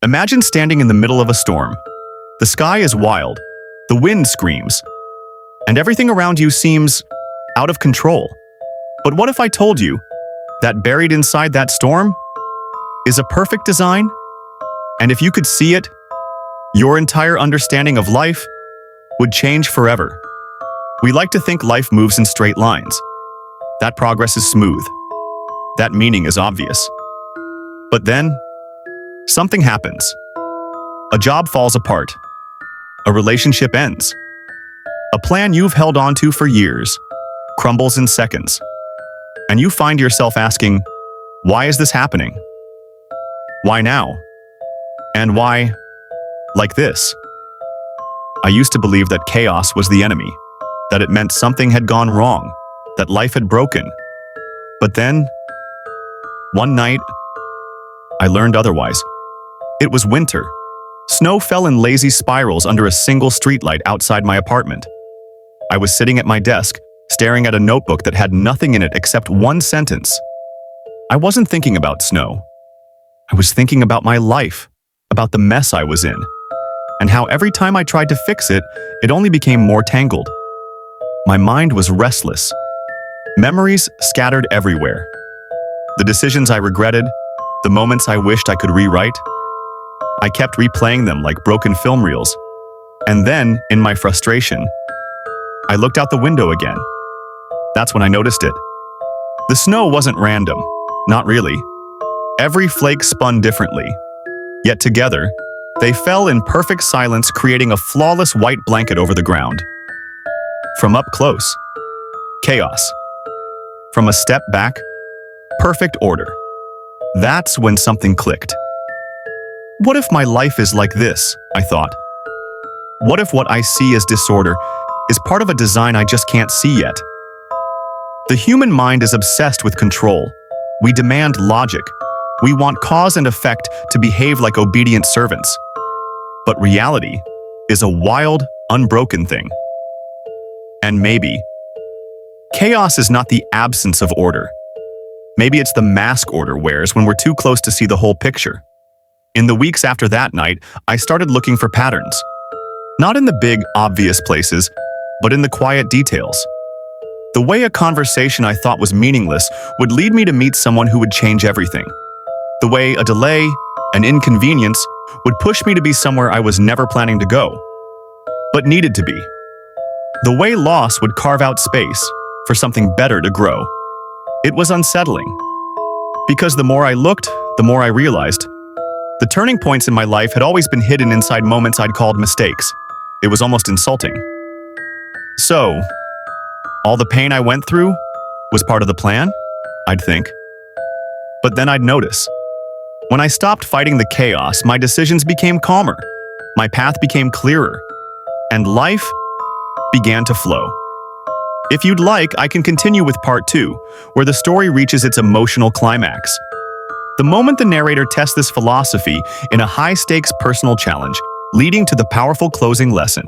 Imagine standing in the middle of a storm. The sky is wild, the wind screams, and everything around you seems out of control. But what if I told you that buried inside that storm is a perfect design? And if you could see it, your entire understanding of life would change forever. We like to think life moves in straight lines, that progress is smooth, that meaning is obvious. But then, something happens. A job falls apart. A relationship ends. A plan you've held on to for years crumbles in seconds. And you find yourself asking, why is this happening? Why now? And why like this? I used to believe that chaos was the enemy, that it meant something had gone wrong, that life had broken. But then, one night, I learned otherwise. It was winter. Snow fell in lazy spirals under a single streetlight outside my apartment. I was sitting at my desk, staring at a notebook that had nothing in it except one sentence. I wasn't thinking about snow. I was thinking about my life, about the mess I was in, and how every time I tried to fix it, it only became more tangled. My mind was restless. Memories scattered everywhere. The decisions I regretted, the moments I wished I could rewrite. I kept replaying them like broken film reels. And then, in my frustration, I looked out the window again. That's when I noticed it. The snow wasn't random, not really. Every flake spun differently. Yet together, they fell in perfect silence, creating a flawless white blanket over the ground. From up close, chaos. From a step back, perfect order. That's when something clicked. What if my life is like this? I thought. What if what I see as disorder is part of a design I just can't see yet? The human mind is obsessed with control. We demand logic. We want cause and effect to behave like obedient servants. But reality is a wild, unbroken thing. And maybe chaos is not the absence of order. Maybe it's the mask order wears when we're too close to see the whole picture. In the weeks after that night, I started looking for patterns. Not in the big, obvious places, but in the quiet details. The way a conversation I thought was meaningless would lead me to meet someone who would change everything. The way a delay, an inconvenience, would push me to be somewhere I was never planning to go, but needed to be. The way loss would carve out space for something better to grow. It was unsettling. Because the more I looked, the more I realized. The turning points in my life had always been hidden inside moments I'd called mistakes. It was almost insulting. So, all the pain I went through was part of the plan, I'd think. But then I'd notice. When I stopped fighting the chaos, my decisions became calmer, my path became clearer, and life began to flow. If you'd like, I can continue with part 2, where the story reaches its emotional climax. The moment the narrator tests this philosophy in a high-stakes personal challenge, leading to the powerful closing lesson.